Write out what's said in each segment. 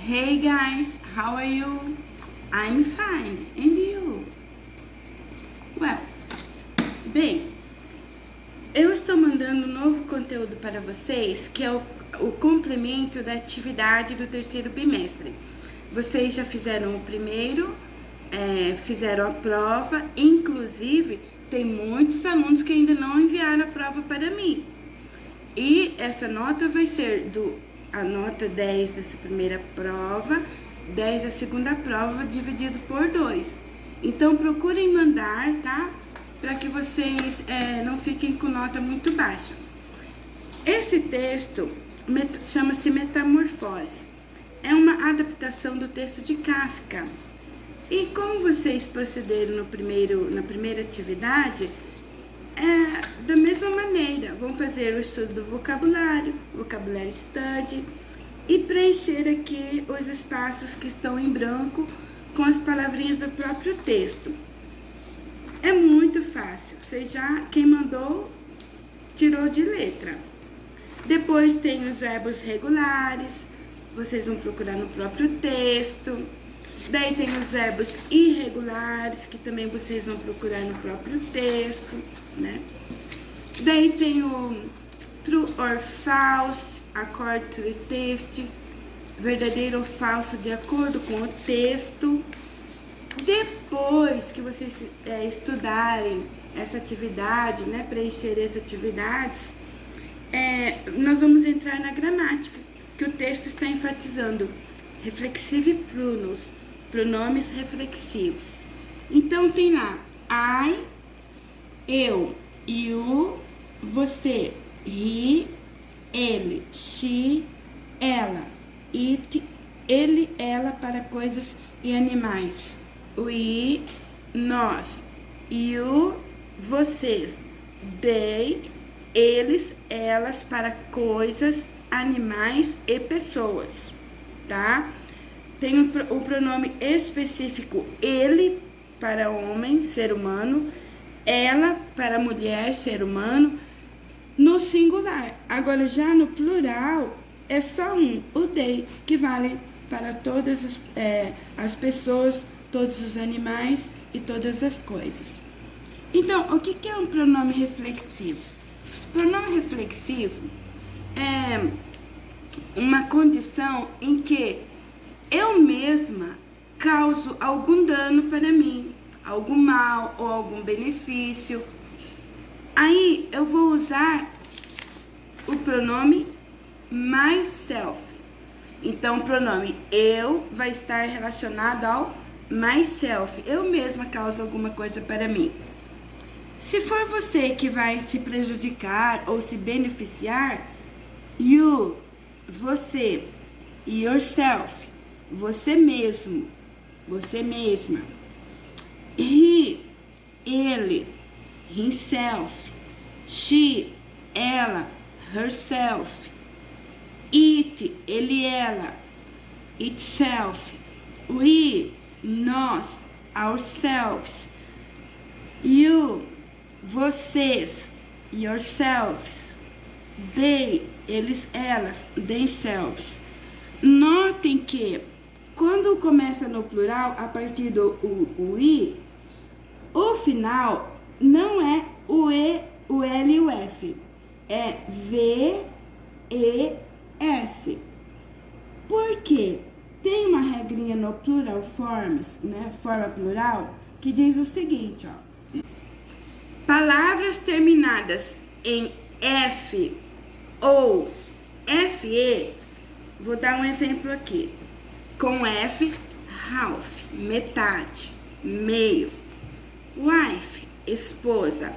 Hey guys, how are you? I'm fine, and you? Well, bem, eu estou mandando um novo conteúdo para vocês, que é o complemento da atividade do terceiro bimestre. Vocês já fizeram o primeiro, fizeram a prova, inclusive tem muitos alunos que ainda não enviaram a prova para mim. E essa nota vai ser a nota 10 dessa primeira prova, 10 da segunda prova, dividido por 2. Então, procurem mandar, tá? Para que vocês não fiquem com nota muito baixa. Esse texto chama-se Metamorfose. É uma adaptação do texto de Kafka. E como vocês procederam na primeira atividade, da mesma maneira, vão fazer o estudo do vocabulário study, e preencher aqui os espaços que estão em branco com as palavrinhas do próprio texto. É muito fácil, quem mandou, tirou de letra. Depois tem os verbos regulares, vocês vão procurar no próprio texto. Daí tem os verbos irregulares, que também vocês vão procurar no próprio texto, né? Daí tem o true or false, according to the text, verdadeiro ou falso de acordo com o texto. Depois que vocês estudarem essa atividade, né, preencher essas atividades, nós vamos entrar na gramática, que o texto está enfatizando reflexive pronouns, pronomes reflexivos. Então tem lá I, eu, you, você, he, ele, she, ela, it, ele, ela para coisas e animais, we, nós, you, vocês, they, eles, elas para coisas, animais e pessoas, tá? Tem o pronome específico ele para homem, ser humano, ela para mulher, ser humano, no singular. Agora, já no plural, é só o they, que vale para todas as pessoas, todos os animais e todas as coisas. Então, o que é um pronome reflexivo? Pronome reflexivo é uma condição em que eu mesma causo algum dano para mim, algum mal ou algum benefício. Aí eu vou usar o pronome myself. Então o pronome eu vai estar relacionado ao myself. Eu mesma causo alguma coisa para mim. Se for você que vai se prejudicar ou se beneficiar, you, você, yourself, você mesmo, você mesma. He, ele, himself. She, ela, herself. It, ele, ela, itself. We, nós, ourselves. You, vocês, yourselves. They, eles, elas, themselves. Notem que quando começa no plural, a partir do i, o final não é o e, o l e o f. É v, e, s. Por quê? Tem uma regrinha no plural forms, né, forma plural, que diz o seguinte, ó. Palavras terminadas em f ou fe, vou dar um exemplo aqui. Com F, half, metade, meio. Wife, esposa.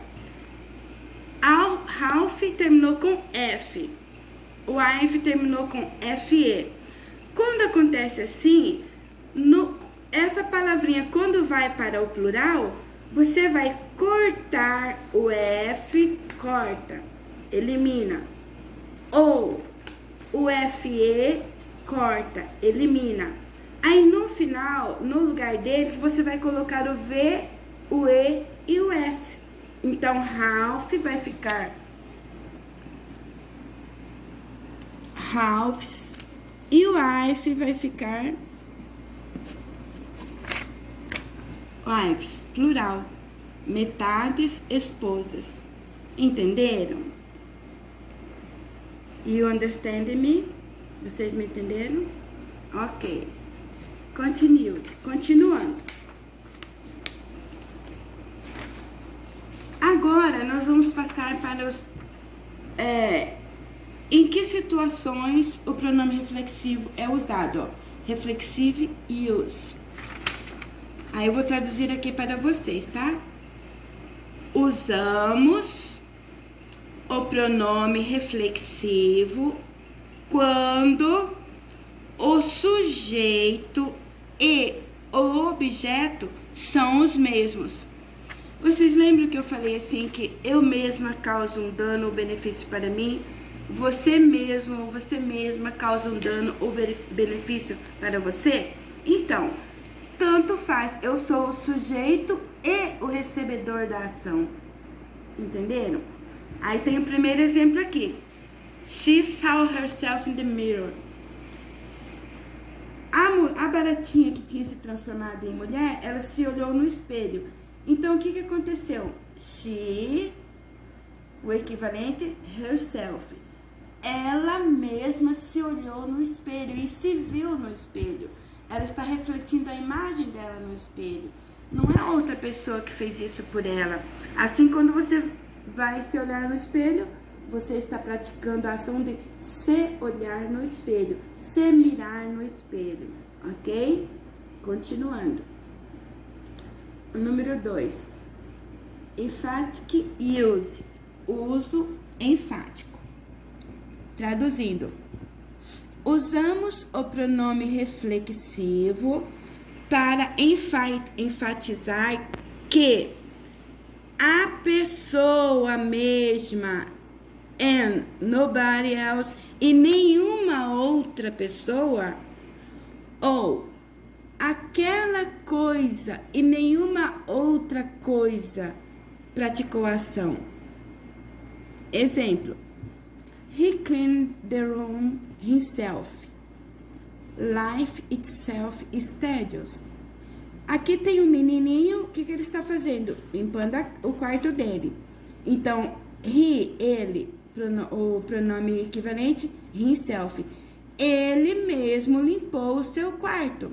Half terminou com F. Wife terminou com FE. Quando acontece assim, essa palavrinha, quando vai para o plural, você vai cortar o F, corta, elimina. Ou o FE, corta, elimina. Aí no final, no lugar deles, você vai colocar o V, o E e o S. Então, half vai ficar halves, E o wife vai ficar wives, plural. Metades, esposas. Entenderam? You understand me? Vocês me entenderam? Ok. Continuando. Agora, nós vamos passar para os... em que situações o pronome reflexivo é usado? Ó, reflexive use. Aí eu vou traduzir aqui para vocês, tá? Usamos o pronome reflexivo quando o sujeito e o objeto são os mesmos. Vocês lembram que eu falei assim que eu mesma causo um dano ou benefício para mim? Você mesmo ou você mesma causa um dano ou benefício para você? Então, tanto faz, eu sou o sujeito e o recebedor da ação. Entenderam? Aí tem o primeiro exemplo aqui. She saw herself in the mirror. A baratinha que tinha se transformado em mulher, ela se olhou no espelho. Então, o que aconteceu? She, o equivalente, herself. Ela mesma se olhou no espelho e se viu no espelho. Ela está refletindo a imagem dela no espelho. Não é outra pessoa que fez isso por ela. Assim, quando você vai se olhar no espelho, você está praticando a ação de se olhar no espelho, se mirar no espelho, ok? Continuando. O número 2. Emphatic use, uso enfático. Traduzindo, usamos o pronome reflexivo para enfatizar que a pessoa mesma and nobody else e nenhuma outra pessoa, ou aquela coisa e nenhuma outra coisa praticou a ação. Exemplo: he cleaned the room himself. Life itself is tedious. Aqui tem um menininho, o que ele está fazendo? Limpando o quarto dele. Então, ele, o pronome equivalente, himself. Ele mesmo limpou o seu quarto.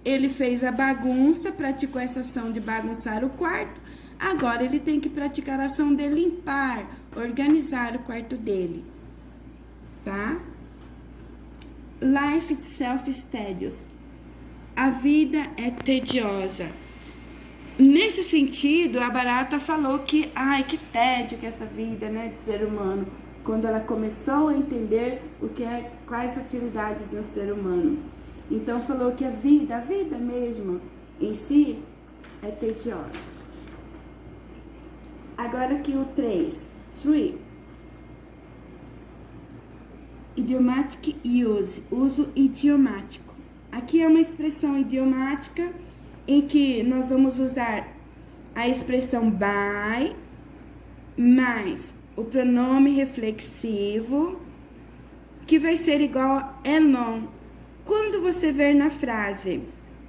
Ele fez a bagunça, praticou essa ação de bagunçar o quarto. Agora ele tem que praticar a ação de limpar, organizar o quarto dele. Tá? Life itself is tedious. A vida é tediosa. Nesse sentido, a barata falou que, ai, que tédio que essa vida, né, de ser humano. Quando ela começou a entender o que é, quais as atividades de um ser humano. Então falou que a vida mesmo em si é tediosa. Agora aqui o 3. Idiomatic use, uso idiomático. Aqui é uma expressão idiomática em que nós vamos usar a expressão by mais o pronome reflexivo, que vai ser igual a along. Quando você ver na frase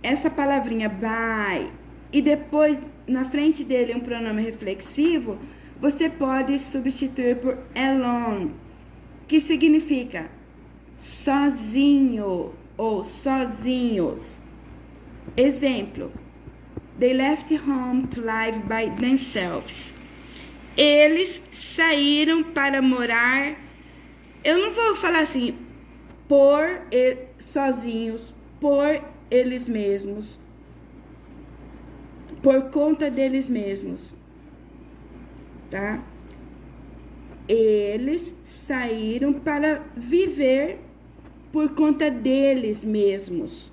essa palavrinha by e depois na frente dele um pronome reflexivo, você pode substituir por alone, que significa sozinho ou sozinhos. Exemplo: they left home to live by themselves. Eles saíram para morar, eu não vou falar assim, sozinhos, por eles mesmos, por conta deles mesmos, tá? Eles saíram para viver por conta deles mesmos,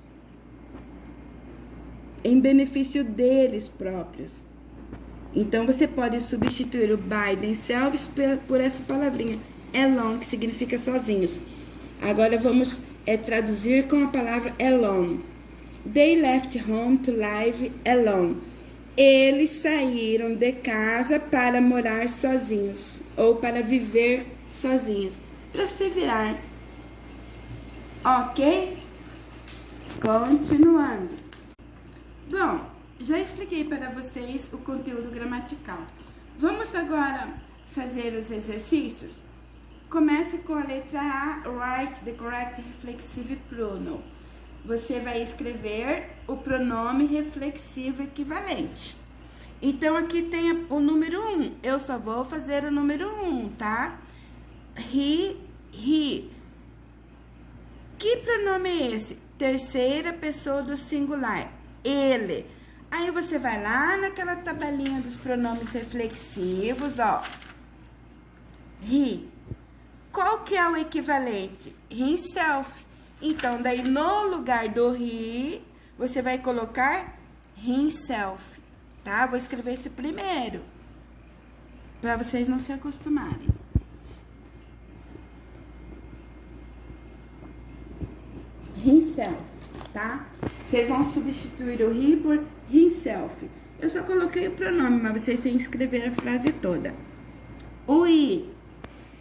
em benefício deles próprios. Então, você pode substituir o by themselves por essa palavrinha alone, que significa sozinhos. Agora, vamos traduzir com a palavra alone. They left home to live alone. Eles saíram de casa para morar sozinhos, ou para viver sozinhos, para se virar. Ok? Continuando. Bom, já expliquei para vocês o conteúdo gramatical. Vamos agora fazer os exercícios? Comece com a letra A, write the correct reflexive pronoun. Você vai escrever o pronome reflexivo equivalente. Então, aqui tem o número 1. Eu só vou fazer o número 1, tá? He, he. Que pronome é esse? Terceira pessoa do singular. Ele. Aí você vai lá naquela tabelinha dos pronomes reflexivos, ó. He. Qual que é o equivalente? Himself. Então, daí no lugar do he, você vai colocar himself, tá? Vou escrever esse primeiro, para vocês não se acostumarem. Himself, tá? Vocês vão substituir o he por himself. Eu só coloquei o pronome, mas vocês têm que escrever a frase toda. O I,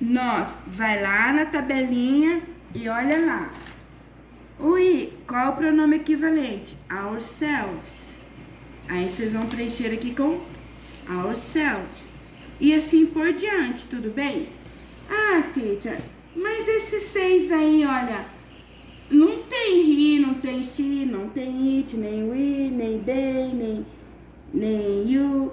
nós, vai lá na tabelinha e olha lá. O I, qual o pronome equivalente? Ourselves. Aí vocês vão preencher aqui com ourselves. E assim por diante, tudo bem? Ah, teacher, mas esses 6 aí, olha, não tem he, não tem she, não tem it, nem we, nem they, nem you.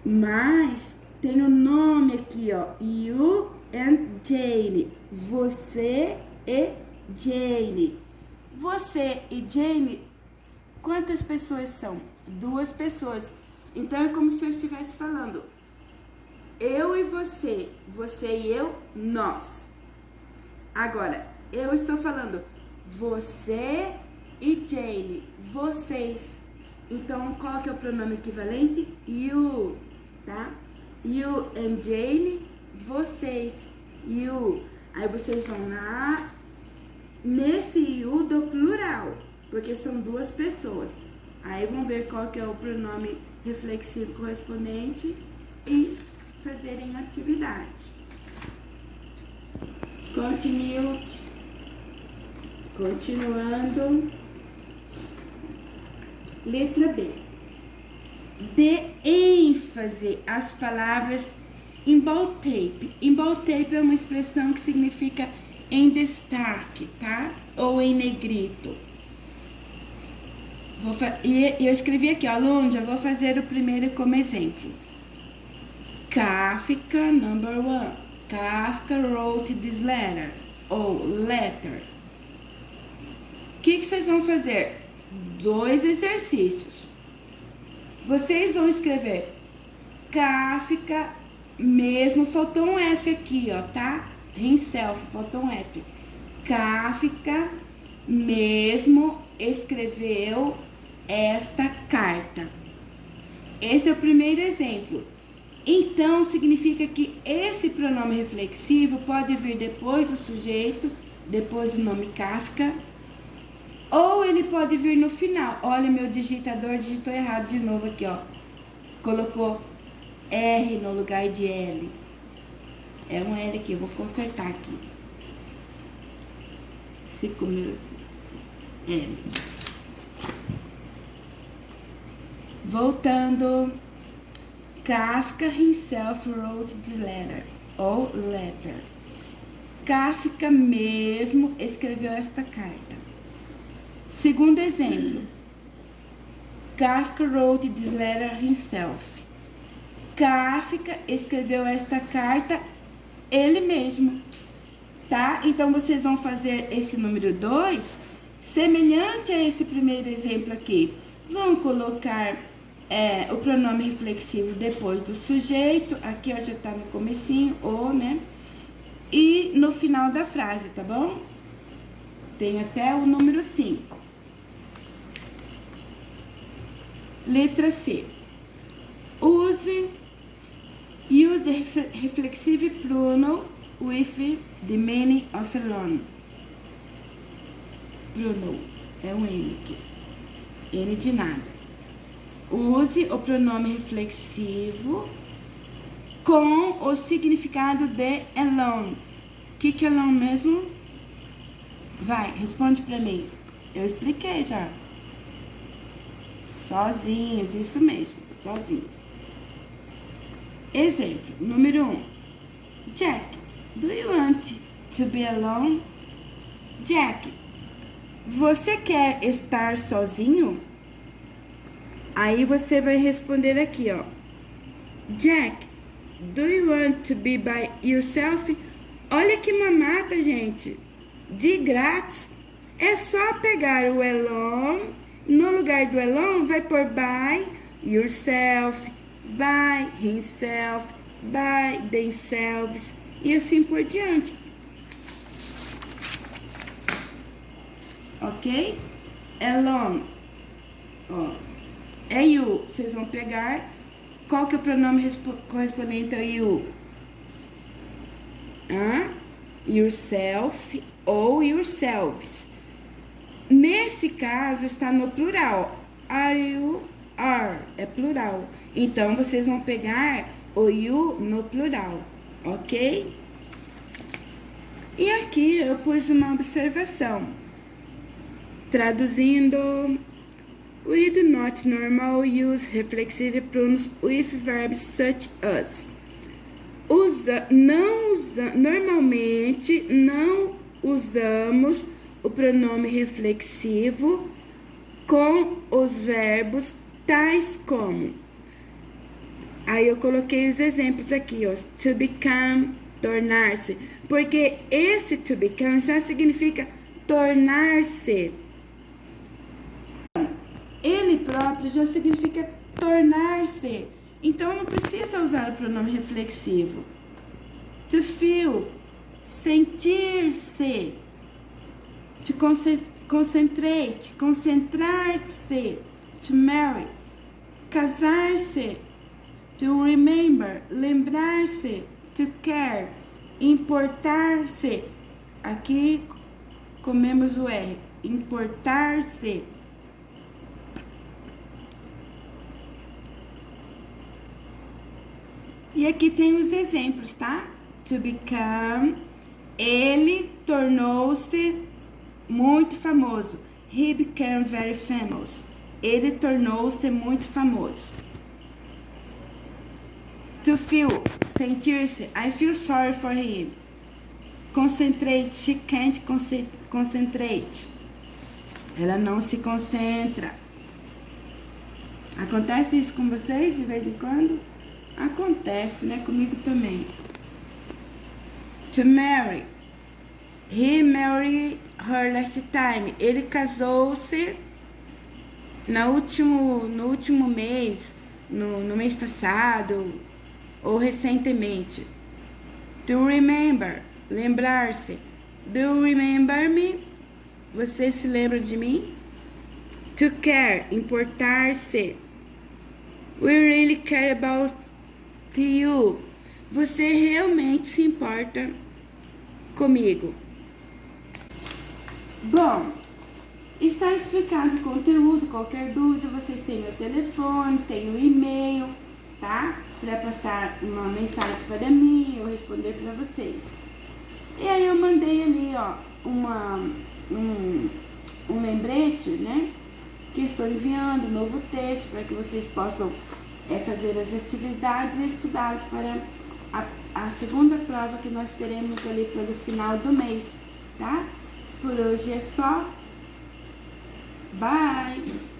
Mas tem o nome aqui, ó. You and Jane. Você e Jane. Você e Jane, quantas pessoas são? 2 pessoas. Então, é como se eu estivesse falando eu e você. Você e eu, nós. Agora, eu estou falando você e Jane. Vocês. Então, qual que é o pronome equivalente? You, tá? You and Jane, vocês. You. Aí, vocês vão lá nesse you do plural, porque são 2 pessoas. Aí vão ver qual que é o pronome reflexivo correspondente e fazerem atividade. Continuando. Letra B. Dê ênfase às palavras em bold tape. Em bold tape é uma expressão que significa em destaque, tá? Ou em negrito. Eu escrevi aqui, ó, aluno, já vou fazer o primeiro como exemplo. Kafka, number 1. Kafka wrote this letter. Ou letter. O que vocês vão fazer? 2 exercícios. Vocês vão escrever Kafka mesmo, faltou um F aqui, ó, tá? Himself, faltou um F. Kafka mesmo escreveu esta carta. Esse é o primeiro exemplo. Então, significa que esse pronome reflexivo pode vir depois do sujeito, depois do nome Kafka, ou ele pode vir no final. Olha, meu digitador digitou errado de novo aqui, ó. Colocou R no lugar de L. É um L aqui, eu vou consertar aqui. 5 mil. L. Voltando. Kafka himself wrote this letter. Ou letter. Kafka mesmo escreveu esta carta. Segundo exemplo. Kafka wrote this letter himself. Kafka escreveu esta carta ele mesmo, tá? Então, vocês vão fazer esse número 2, semelhante a esse primeiro exemplo aqui. Vão colocar o pronome reflexivo depois do sujeito. Aqui, ó, já tá no comecinho, o, né? E no final da frase, tá bom? Tem até o número 5. Letra C. Use the reflexive pronoun with the meaning of alone. Pronoun. É um N aqui. N de nada. Use o pronome reflexivo com o significado de alone. O que é alone mesmo? Vai, responde pra mim. Eu expliquei já. Sozinhos, isso mesmo, sozinhos. Exemplo, número 1. Jack, do you want to be alone? Jack, você quer estar sozinho? Aí você vai responder aqui, ó. Jack, do you want to be by yourself? Olha que mamata, gente. De grátis. É só pegar o alone. No lugar do alone, vai por by yourself, by himself, by themselves. E assim por diante. Ok? Alone. Ó. É you. Vocês vão pegar. Qual que é o pronome correspondente a you? Yourself ou yourselves. Nesse caso, está no plural. Are you, are. É plural. Então, vocês vão pegar o you no plural. Ok? E aqui eu pus uma observação. Traduzindo... We do not normally use reflexive pronouns with verbs such as. Normalmente não usamos o pronome reflexivo com os verbos tais como. Aí eu coloquei os exemplos aqui, ó. To become, tornar-se. Porque esse to become já significa tornar-se. Ele próprio já significa tornar-se. Então, não precisa usar o pronome reflexivo. To feel, sentir-se. To concentrate, concentrar-se. To marry, casar-se. To remember, lembrar-se. To care, importar-se. Aqui, comemos o R. Importar-se. E aqui tem os exemplos, tá? To become, ele tornou-se muito famoso. He became very famous. Ele tornou-se muito famoso. To feel, sentir-se. I feel sorry for him. Concentrate, she can't concentrate. Ela não se concentra. Acontece isso com vocês de vez em quando? Acontece, né? Comigo também. To marry. He married her last time. Ele casou-se no último mês, no mês passado, ou recentemente. To remember. Lembrar-se. Do you remember me? Você se lembra de mim? To care. Importar-se. We really care about you. Você realmente se importa comigo. Bom, está explicado o conteúdo. Qualquer dúvida, vocês têm o telefone, tem o e-mail, tá? Para passar uma mensagem para mim, eu responder para vocês. E aí eu mandei ali, ó, um lembrete, né? Que estou enviando um novo texto para que vocês possam fazer as atividades e estudá-los para a segunda prova que nós teremos ali pelo final do mês, tá? Por hoje é só. Bye!